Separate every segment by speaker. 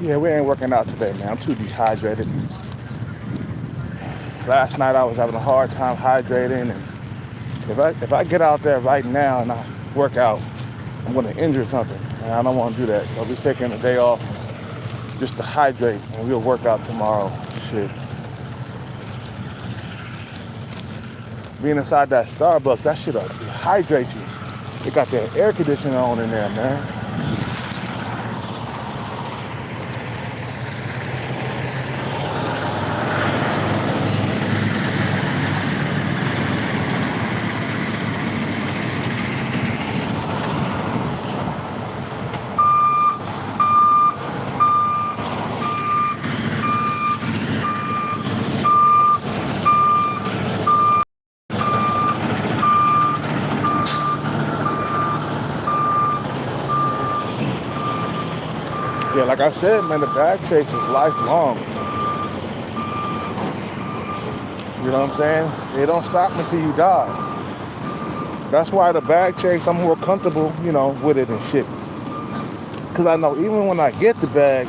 Speaker 1: Yeah, we ain't working out today, man. I'm too dehydrated. Last night I was having a hard time hydrating, and if I get out there right now and I work out, I'm gonna injure something, and I don't want to do that. So we're taking a day off just to hydrate, and we'll work out tomorrow. Shit. Being inside that Starbucks, that shit'll dehydrate you. They got that air conditioner on in there, man. Yeah, like I said, man, the bag chase is lifelong. You know what I'm saying? It don't stop until you die. That's why the bag chase, I'm more comfortable, with it and shit. Because I know even when I get the bag,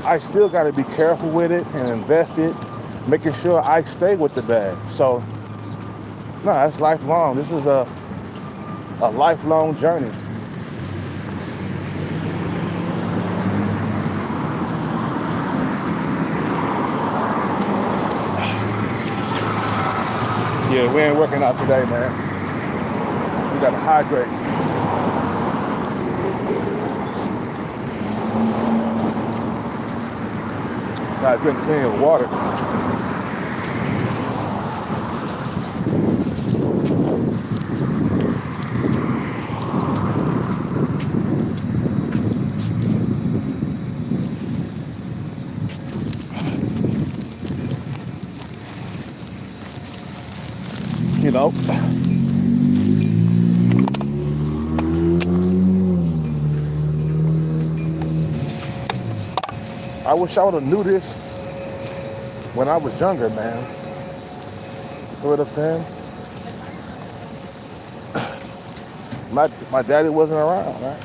Speaker 1: I still got to be careful with it and invest it, making sure I stay with the bag. So, no, that's lifelong. This is a lifelong journey. Yeah, we ain't working out today, man. We gotta hydrate. Gotta drink plenty of water. You know. I wish I would have knew this when I was younger, man. You know what I'm saying? My daddy wasn't around, right?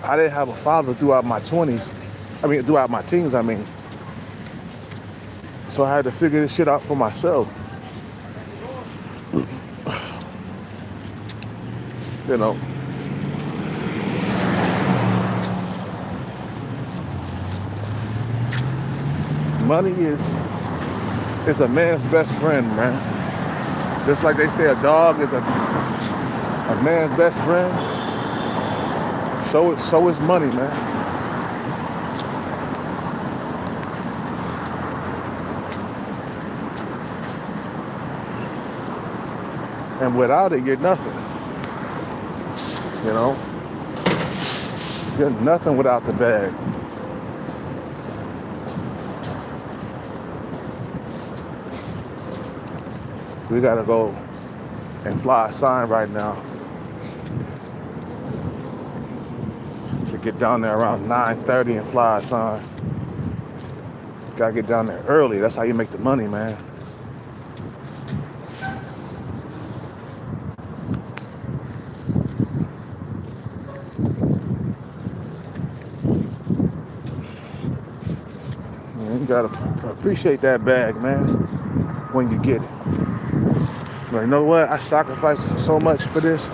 Speaker 1: I didn't have a father throughout my 20s. Throughout my teens, So I had to figure this shit out for myself. You know. Money is a man's best friend, man. Just like they say a dog is a man's best friend, so is money, man. And without it, you're nothing. You're nothing without the bag. We gotta go and fly a sign right now. To get down there around 9:30 and fly a sign. Gotta get down there early. That's how you make the money, man. You gotta appreciate that bag, man, when you get it. Like, you know what? I sacrificed so much for this.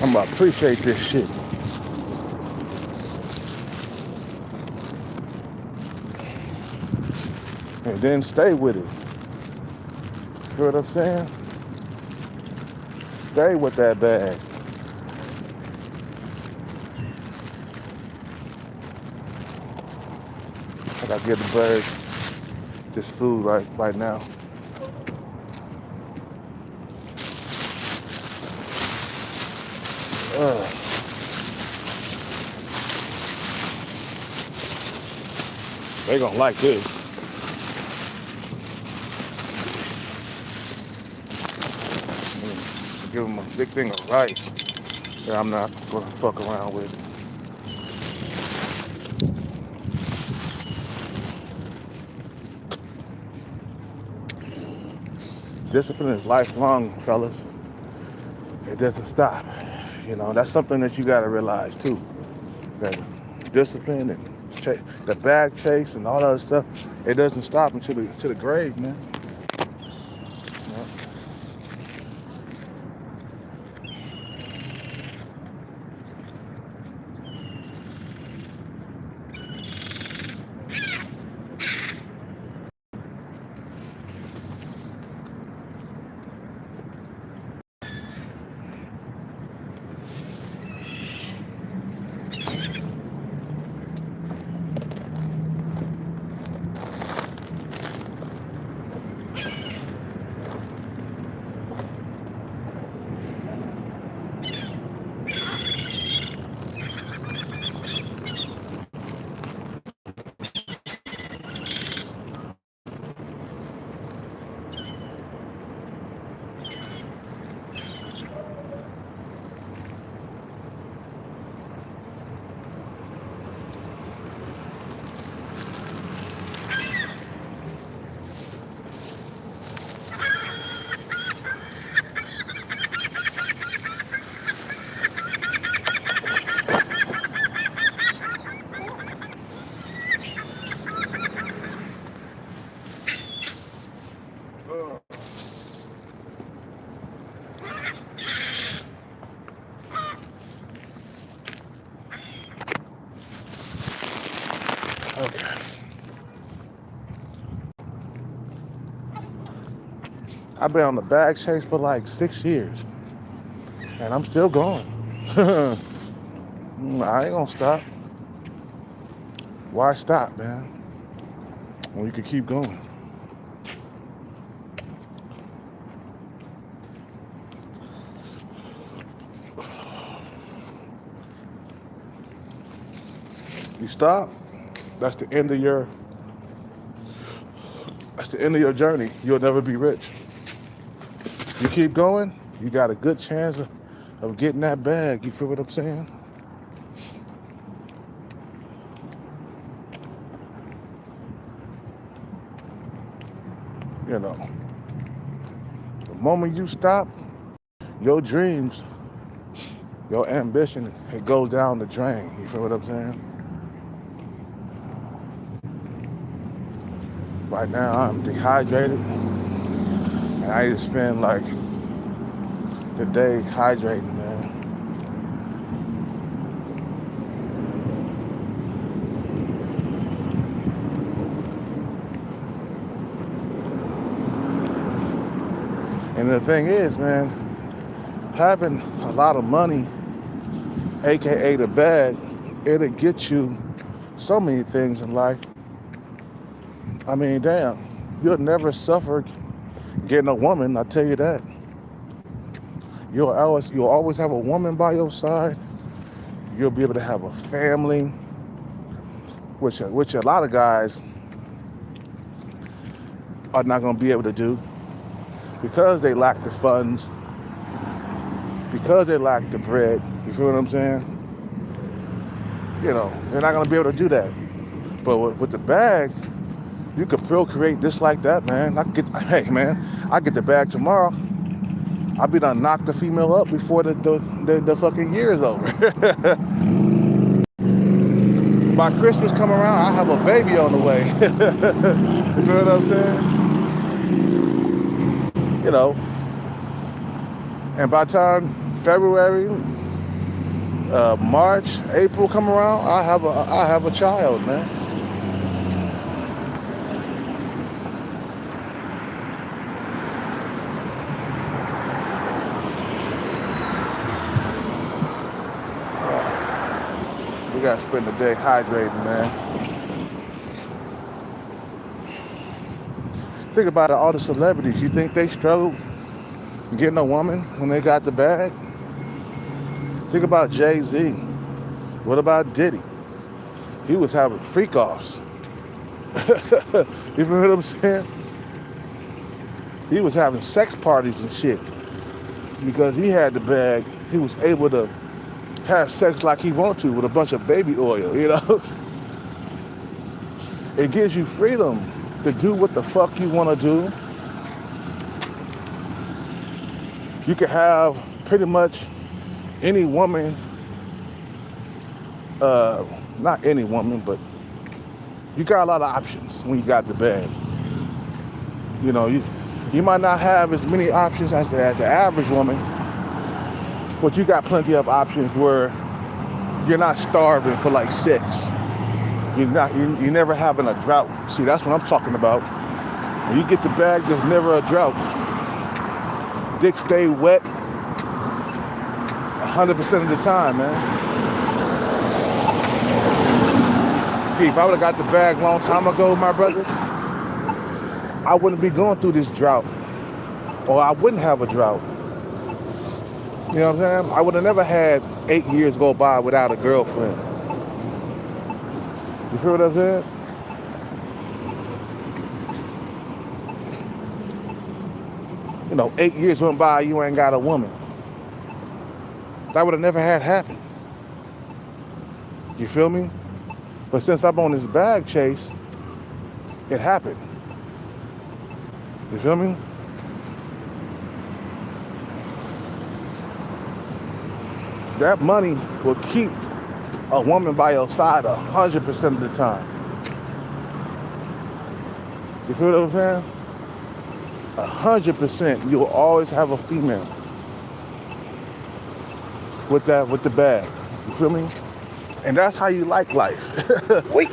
Speaker 1: I'm gonna appreciate this shit. And then stay with it. You know what I'm saying? Stay with that bag. I gotta give the birds this food right now. They gonna like this. Give them a big thing of rice that I'm not gonna fuck around with. Discipline is lifelong, fellas. It doesn't stop. You know, that's something that you gotta realize too. That discipline and the bag chase and all that other stuff, it doesn't stop until the grave, man. Yeah. Okay. I've been on the bag chase for like 6 years, and I'm still going. I ain't gonna stop. Why stop, man? When you can keep going. You stop, that's the end of your journey. You'll never be rich. You keep going, you got a good chance of getting that bag. You feel what I'm saying? You know, the moment you stop, your dreams, your ambition, it goes down the drain. You feel what I'm saying? Right now, I'm dehydrated, and I need to spend like the day hydrating, man. And the thing is, man, having a lot of money, aka the bag, it'll get you so many things in life. I mean, damn, you'll never suffer getting a woman, I tell you that. You'll always have a woman by your side. You'll be able to have a family, which a lot of guys are not going to be able to do because they lack the funds, because they lack the bread. You feel what I'm saying? You know, they're not going to be able to do that. But with the bag, you could procreate just like that, man. Hey, man, I get the bag tomorrow. I'll be done knock the female up before the fucking year is over. By Christmas come around, I have a baby on the way. You feel what I'm saying? You know, and by the time February, March, April come around, I have a child, man. We gotta spend the day hydrating, man. Think about it, all the celebrities. You think they struggled getting a woman when they got the bag? Think about Jay-Z. What about Diddy? He was having freak offs. You feel what I'm saying? He was having sex parties and shit. Because he had the bag, he was able to have sex like he wants to with a bunch of baby oil, you know? It gives you freedom to do what the fuck you want to do. You can have pretty much any woman, not any woman, but you got a lot of options when you got the bag. You know, you might not have as many options as the average woman, but you got plenty of options where you're not starving for like sex. You're never having a drought. See, that's what I'm talking about. When you get the bag, there's never a drought. Dick stay wet 100% of the time, man. See, if I would have got the bag a long time ago, my brothers, I wouldn't be going through this drought, or I wouldn't have a drought. You know what I'm saying? I would have never had 8 years go by without a girlfriend. You feel what I'm saying? You know, 8 years went by, you ain't got a woman. That would have never had happened. You feel me? But since I'm on this bag chase, it happened. You feel me? That money will keep a woman by your side 100% of the time. You feel what I'm saying? 100%, you will always have a female with the bag. You feel me? And that's how you like life.
Speaker 2: Wait.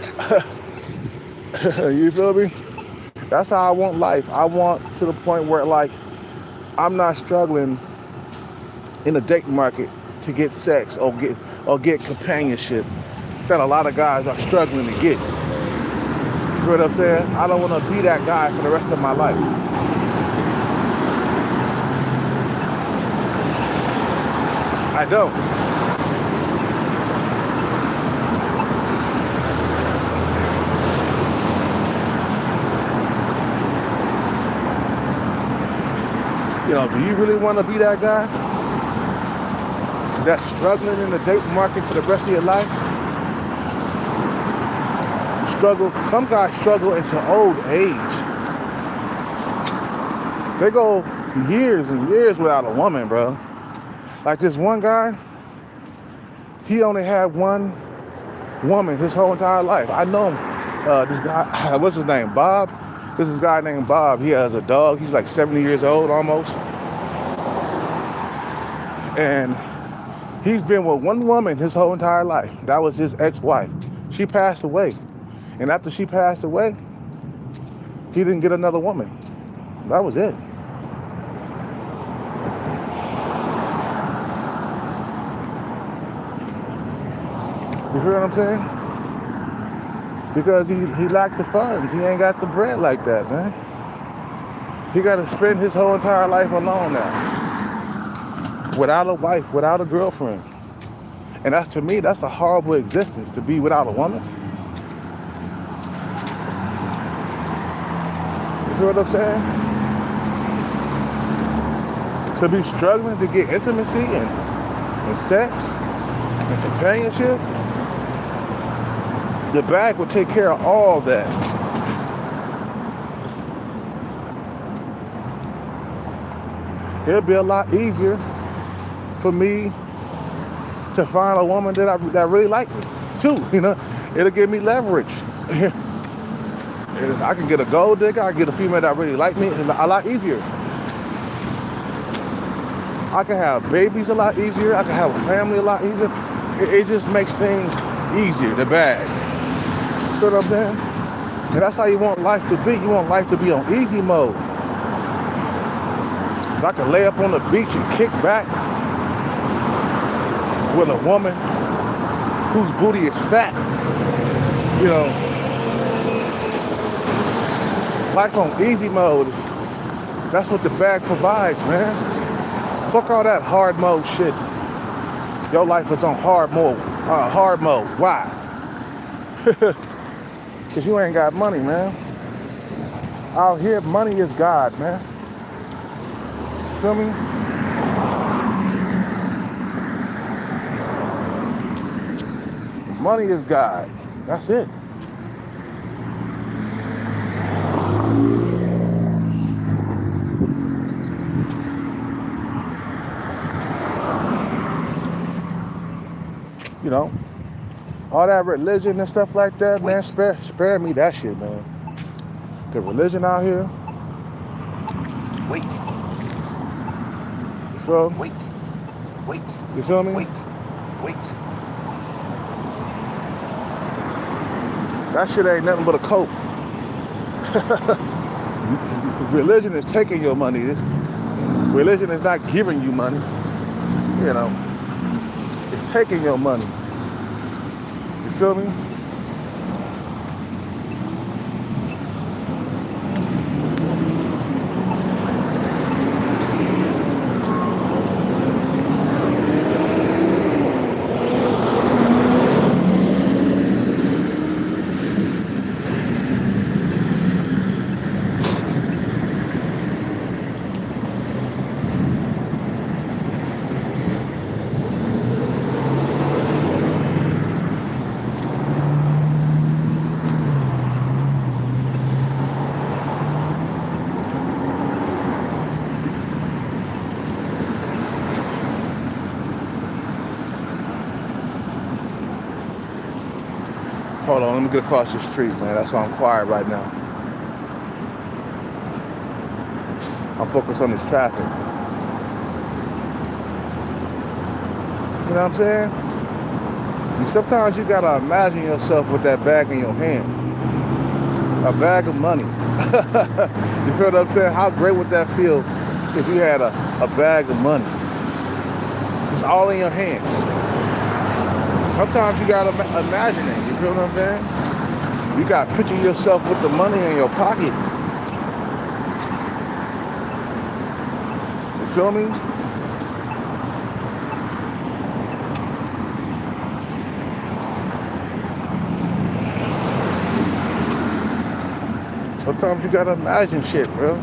Speaker 1: You feel me? That's how I want life. I want to the point where, like, I'm not struggling in the dating market to get sex or get companionship that a lot of guys are struggling to get. You feel what I'm saying? I don't want to be that guy for the rest of my life. I don't. You know, do you really want to be that guy that's struggling in the dating market for the rest of your life? Some guys struggle into old age. They go years and years without a woman, bro. Like this one guy, he only had one woman his whole entire life. I know him. This guy, what's his name? Bob? This is a guy named Bob. He has a dog. He's like 70 years old almost. And he's been with one woman his whole entire life. That was his ex-wife. She passed away. And after she passed away, he didn't get another woman. That was it. You hear what I'm saying? Because he lacked the funds. He ain't got the bread like that, man. He got to spend his whole entire life alone now. Without a wife, without a girlfriend. And that's, to me, that's a horrible existence, to be without a woman. You feel what I'm saying? To be struggling to get intimacy and sex and companionship. The bag will take care of all that. It'll be a lot easier for me to find a woman that really likes me too. You know, it'll give me leverage. I can get a gold digger. I can get a female that really like me. It's a lot easier. I can have babies a lot easier. I can have a family a lot easier. It just makes things easier. The bag. You know what I'm saying? And that's how you want life to be. You want life to be on easy mode. I can lay up on the beach and kick back with a woman whose booty is fat. You know, life on easy mode. That's what the bag provides, man. Fuck all that hard mode shit. Your life is on hard mode. Why? Because you ain't got money, man. Out here, money is God, man. Feel me? Money is God. That's it. You know, all that religion and stuff like that,
Speaker 2: Wait,
Speaker 1: man. Spare me that shit, man. The religion out here,
Speaker 2: wait,
Speaker 1: you feel?
Speaker 2: wait, wait,
Speaker 1: You feel me?
Speaker 2: wait, wait.
Speaker 1: That shit ain't nothing but a cope. Religion is taking your money. Religion is not giving you money. You know, it's taking your money. You feel me? Hold on, let me get across the street, man. That's why I'm quiet right now. I'm focused on this traffic. You know what I'm saying? And sometimes you gotta imagine yourself with that bag in your hand. A bag of money. You feel what I'm saying? How great would that feel if you had a bag of money? It's all in your hands. Sometimes you gotta imagine it. You feel what I'm saying? You gotta picture yourself with the money in your pocket. You feel me? Sometimes you gotta imagine shit, bro.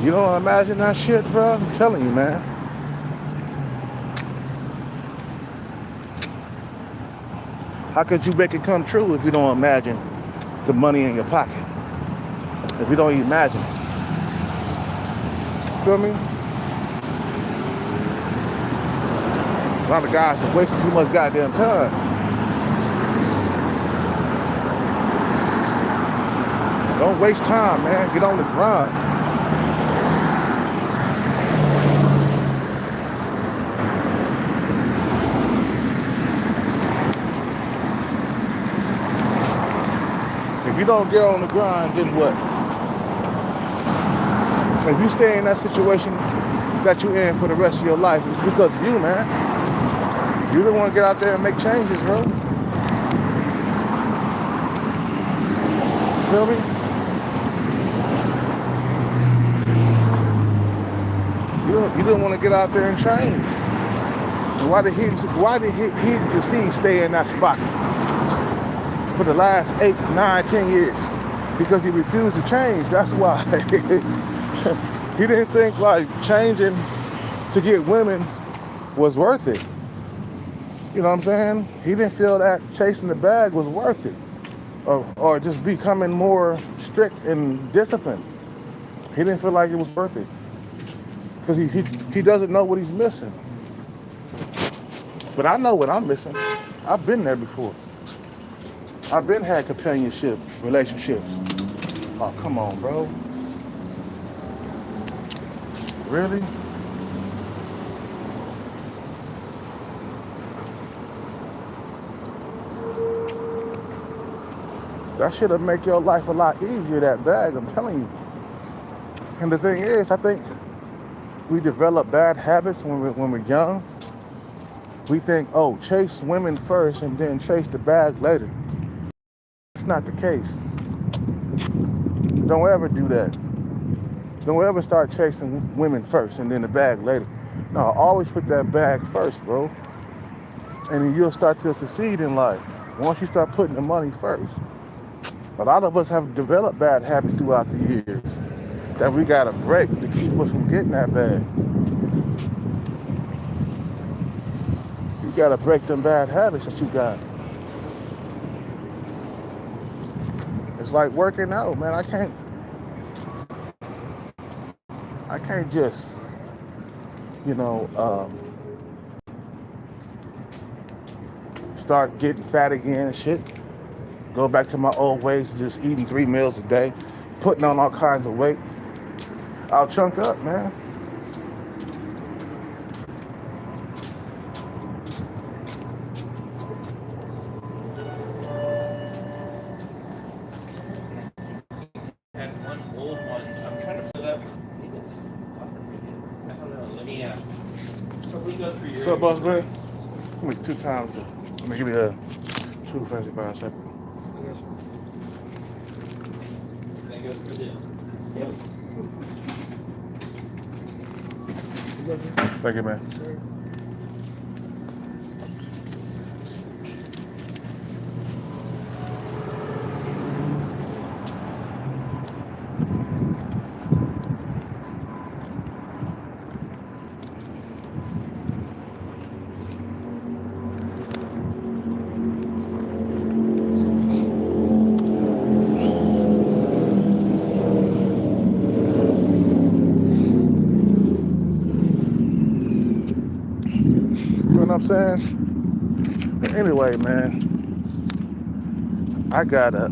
Speaker 1: You don't imagine that shit, bro? I'm telling you, man. How could you make it come true if you don't imagine the money in your pocket? If you don't even imagine it. Feel me? A lot of guys are wasting too much goddamn time. Don't waste time, man. Get on the grind. If you don't get on the grind, then what? If you stay in that situation that you're in for the rest of your life, it's because of you, man. You don't want to get out there and make changes, bro. Feel me? You didn't want to get out there and change. And why did he succeed stay in that spot for the last 8, 9, 10 years? Because he refused to change. That's why. He didn't think like changing to get women was worth it. You know what I'm saying? He didn't feel that chasing the bag was worth it. Or just becoming more strict and disciplined. He didn't feel like it was worth it. Because he doesn't know what he's missing. But I know what I'm missing. I've been there before. I've been had companionship, relationships. Oh, come on, bro. Really? That should have make your life a lot easier, that bag, I'm telling you. And the thing is, I think we develop bad habits when we're young. We think, oh, chase women first and then chase the bag later. It's not the case. Don't ever do that. Don't ever start chasing women first and then the bag later. No, always put that bag first, bro. And then you'll start to succeed in life once you start putting the money first. A lot of us have developed bad habits throughout the years that we gotta break to keep us from getting that bag. You gotta break them bad habits that you got. It's like working out, man. I can't just you know, start getting fat again and shit. Go back to my old ways, just eating 3 meals a day, putting on all kinds of weight. I'll chunk up, man.
Speaker 3: Had one old one. I'm trying to fill it up. I think it's I don't know. Let me so we go through your
Speaker 1: What's up, boss man? Let me 2 times. Let me give you a 2 fancy 5 seconds.
Speaker 3: that goes for the
Speaker 1: Thank you, man. You know what I'm saying? But anyway, man, I gotta,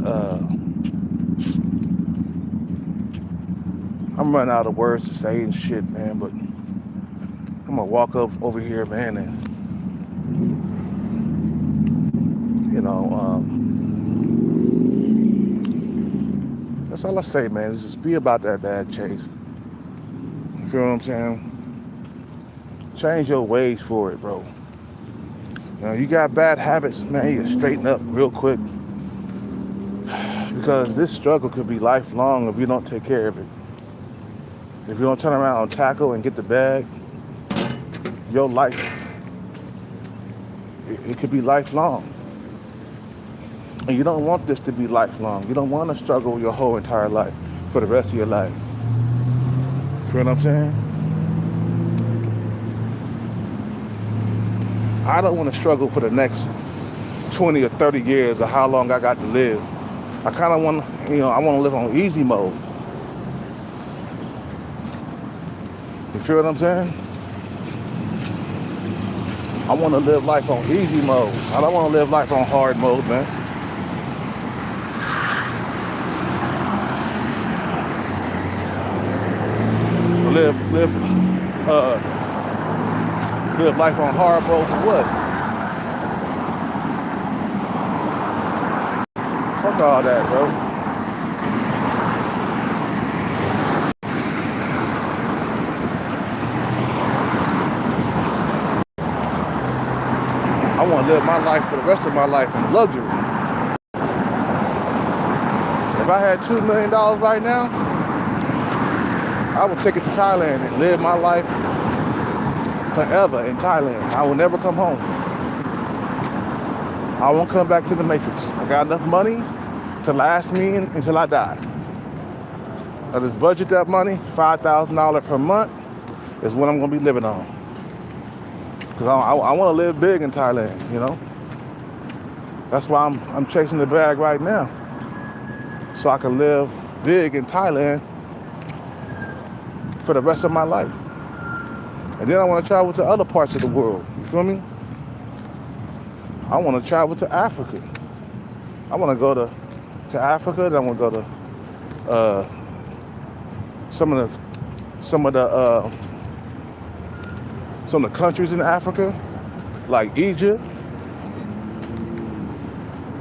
Speaker 1: I'm running out of words to say and shit, man, but I'm gonna walk up over here, man, and, you know, that's all I say, man, is just be about that bag chase. You feel what I'm saying? Change your ways for it, bro. You know, you got bad habits, man, you straighten up real quick. Because this struggle could be lifelong if you don't take care of it. If you don't turn around and tackle and get the bag, your life, it could be lifelong. And you don't want this to be lifelong. You don't want to struggle your whole entire life for the rest of your life. You feel what I'm saying? I don't want to struggle for the next 20 or 30 years of how long I got to live. I kind of want, I want to live on easy mode. You feel what I'm saying? I want to live life on easy mode. I don't want to live life on hard mode, man. Live life on hard mode for what? Fuck all that, bro. I want to live my life for the rest of my life in luxury. If I had $2 million right now, I would take it to Thailand and live my life forever in Thailand. I will never come home. I won't come back to the Matrix. I got enough money to last me until I die. I just budget that money, $5,000 per month is what I'm gonna be living on. Cause I wanna live big in Thailand, you know? That's why I'm chasing the bag right now. So I can live big in Thailand for the rest of my life. And then I want to travel to other parts of the world. You feel me? I want to travel to Africa. I want to go to Africa. Then I want to go to some of the countries in Africa, like Egypt,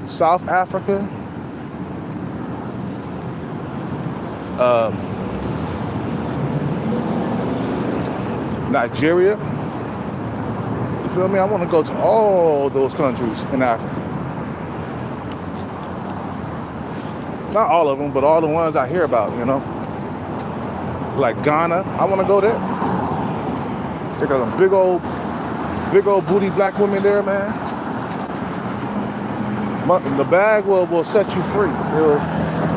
Speaker 1: South Africa, Nigeria. You feel me? I want to go to all those countries in Africa. Not all of them, but all the ones I hear about, you know? Like Ghana, I want to go there. They got some big old booty black women there, man. The bag will set you free.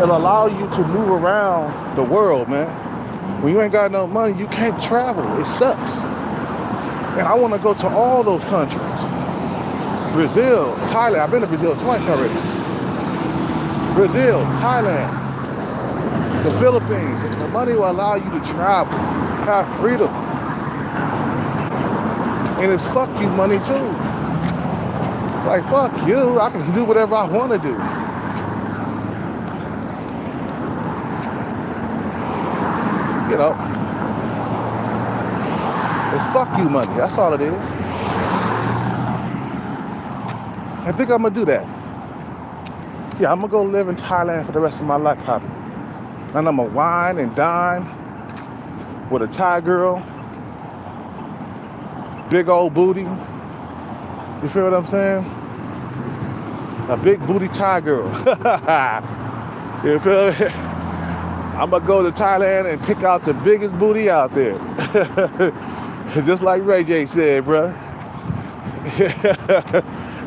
Speaker 1: It'll allow you to move around the world, man. When you ain't got no money, you can't travel. It sucks. And I want to go to all those countries. Brazil, Thailand. I've been to Brazil twice already. Brazil, Thailand, the Philippines. The money will allow you to travel, have freedom. And it's fuck you money too. Like, fuck you, I can do whatever I want to do. You know, it's fuck you money, that's all it is. I think I'm gonna do that. Yeah, I'm gonna go live in Thailand for the rest of my life, probably. And I'm gonna wine and dine with a Thai girl, big old booty. You feel what I'm saying? A big booty Thai girl. You feel me? I'm gonna go to Thailand and pick out the biggest booty out there. Just like Ray J said, bruh.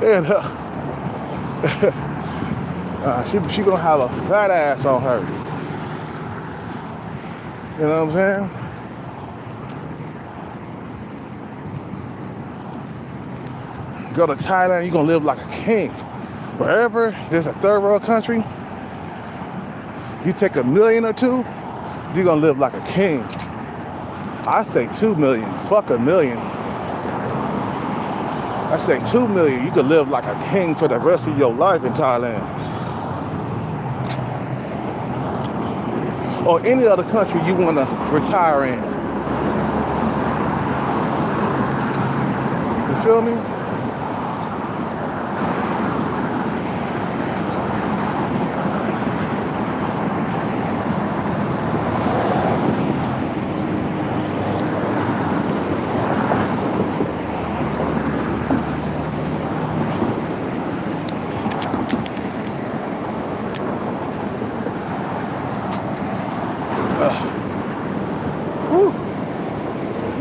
Speaker 1: And, she gonna have a fat ass on her. You know what I'm saying? Go to Thailand, you're gonna live like a king. Wherever there's a third world country, you take $1 million or $2 million, you're gonna live like a king. I say 2 million, fuck $1 million. I say 2 million, you could live like a king for the rest of your life in Thailand. Or any other country you wanna retire in. You feel me?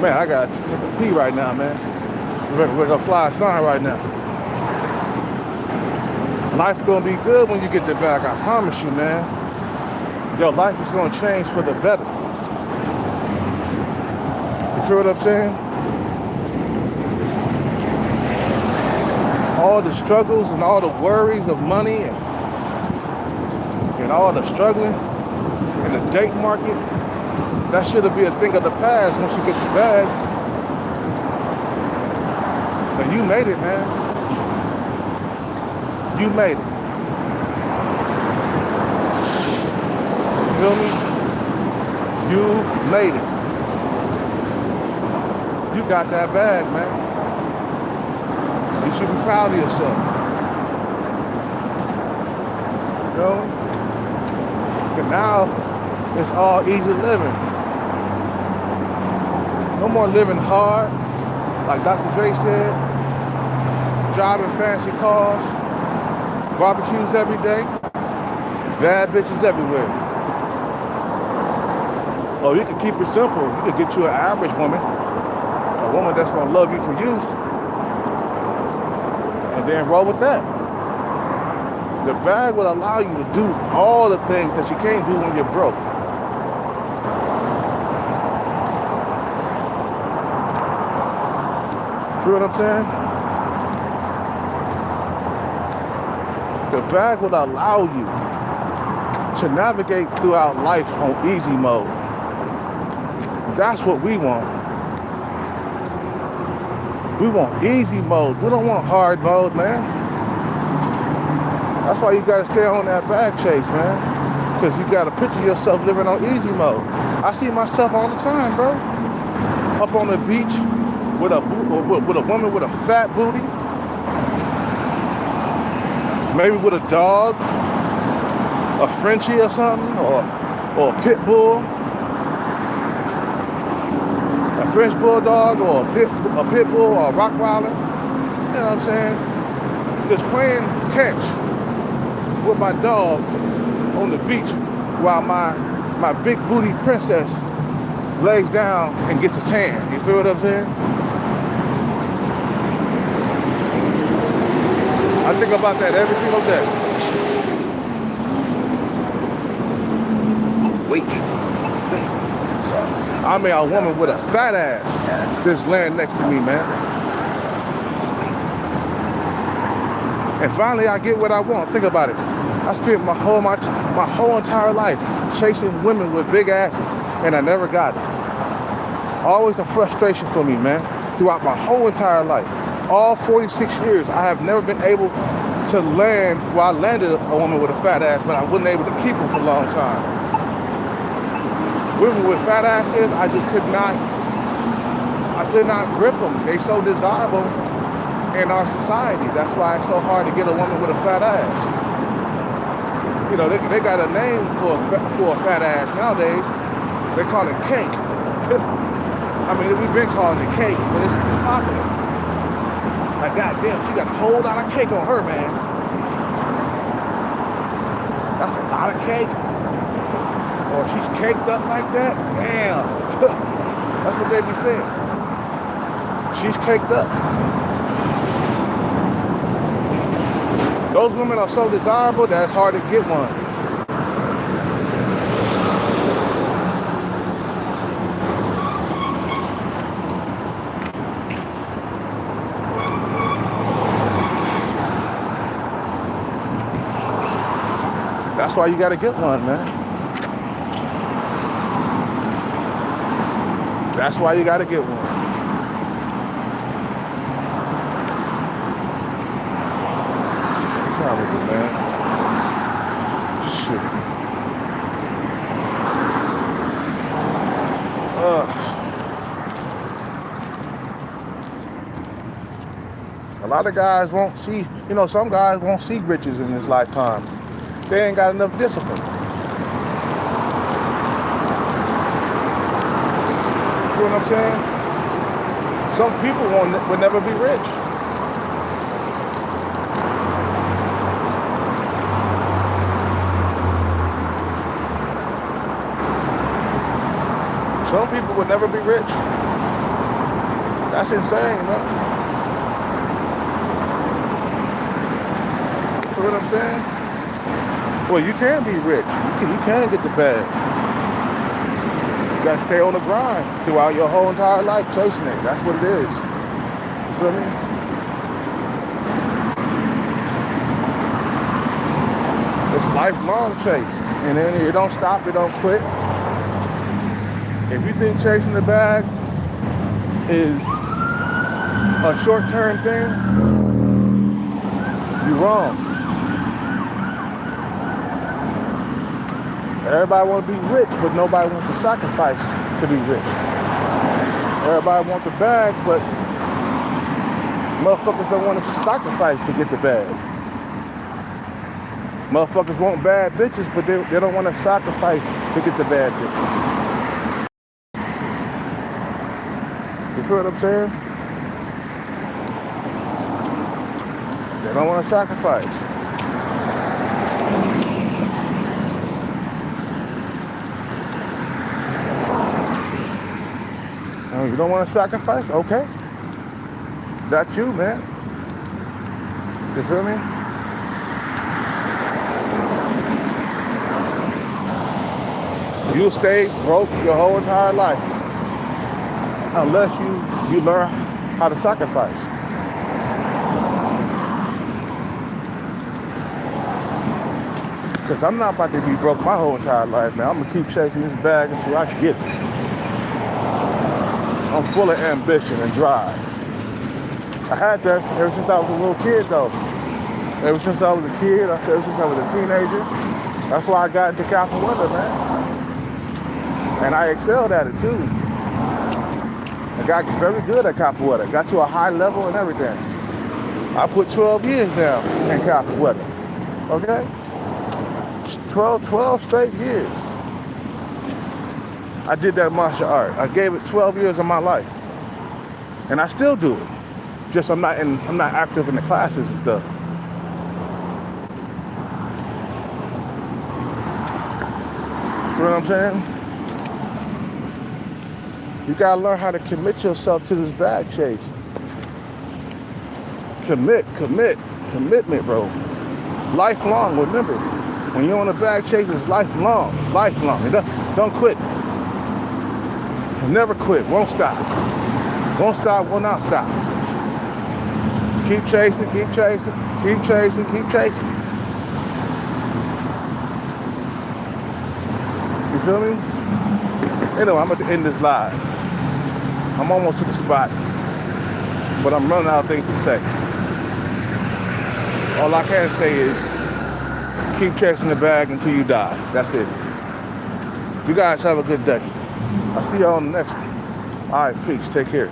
Speaker 1: Man, I gotta take a pee right now, man. We're gonna fly a sign right now. Life's gonna be good when you get the bag, I promise you, man. Your life is gonna change for the better. You feel what I'm saying? All the struggles and all the worries of money and all the struggling in the date market, that should be a thing of the past once you get the bag. But you made it, man. You made it. You feel me? You made it. You got that bag, man. You should be proud of yourself. You feel me? And now it's all easy living. No more living hard, like Dr. Dre said, driving fancy cars, barbecues every day, bad bitches everywhere. Or you can keep it simple. You can get you an average woman, a woman that's gonna love you for you, and then roll with that. The bag will allow you to do all the things that you can't do when you're broke. You know what I'm saying? The bag will allow you to navigate throughout life on easy mode. That's what we want. We want easy mode. We don't want hard mode, man. That's why you gotta stay on that bag chase, man. Because you gotta picture yourself living on easy mode. I see myself all the time, bro. Up on the beach, with a woman with a fat booty, maybe with a dog, a Frenchie or something, or a pit bull, a French bulldog, or a pit bull, or a Rottweiler. You know what I'm saying? Just playing catch with my dog on the beach while my big booty princess lays down and gets a tan. You feel what I'm saying? I think about that every single day.
Speaker 2: Wait.
Speaker 1: I mean, a woman with a fat ass that's laying next to me, man. And finally, I get what I want. Think about it. I spent my whole entire life chasing women with big asses, and I never got it. Always a frustration for me, man. throughout my whole entire life. All 46 years, I have never been able to land, well, I landed a woman with a fat ass, but I wasn't able to keep her for a long time. Women with fat asses, I could not grip them. They so desirable in our society. That's why it's so hard to get a woman with a fat ass. You know, they got a name for a fat ass nowadays. They call it cake. I mean, we've been calling it cake, but it's popular. Like, goddamn, she got a whole lot of cake on her, man. That's a lot of cake. Or she's caked up like that. Damn. That's what they be saying. She's caked up. Those women are so desirable that it's hard to get one. That's why you gotta get one, man. That's why you gotta get one. What time is it, man? Shit. A lot of guys won't see, some guys won't see riches in this lifetime. They ain't got enough discipline. You know what I'm saying? Some people would never be rich. Some people would never be rich. That's insane, man. You know what I'm saying? Well, you can be rich. You can get the bag. You gotta stay on the grind throughout your whole entire life chasing it. That's what it is. You feel me? It's a lifelong chase. And then it don't stop, it don't quit. If you think chasing the bag is a short-term thing, you're wrong. Everybody want to be rich, but nobody wants to sacrifice to be rich. Everybody want the bag, but motherfuckers don't want to sacrifice to get the bag. Motherfuckers want bad bitches, but they don't want to sacrifice to get the bad bitches. You feel what I'm saying? They don't want to sacrifice. You don't want to sacrifice? Okay. That's you, man. You feel me? You'll stay broke your whole entire life unless you learn how to sacrifice. Because I'm not about to be broke my whole entire life, man. I'm going to keep chasing this bag until I can get it. I'm full of ambition and drive. I had that ever since I was a little kid, though. Ever since I was a kid, ever since I was a teenager. That's why I got into capoeira, man. And I excelled at it, too. I got very good at capoeira. Got to a high level and everything. I put 12 years down in capoeira. Okay? 12 straight years. I did that martial art. I gave it 12 years of my life. And I still do it. Just I'm not active in the classes and stuff. You know what I'm saying? You gotta learn how to commit yourself to this bag chase. Commitment, bro. Lifelong, remember. When you're on a bag chase, it's lifelong. Don't quit. Never quit, won't stop. Won't stop, will not stop. Keep chasing, keep chasing, keep chasing, keep chasing. You feel me? Anyway, I'm at the end of this live. I'm almost to the spot. But I'm running out of things to say. All I can say is keep chasing the bag until you die. That's it. You guys have a good day. I'll see y'all on the next one. All right, peace. Take care.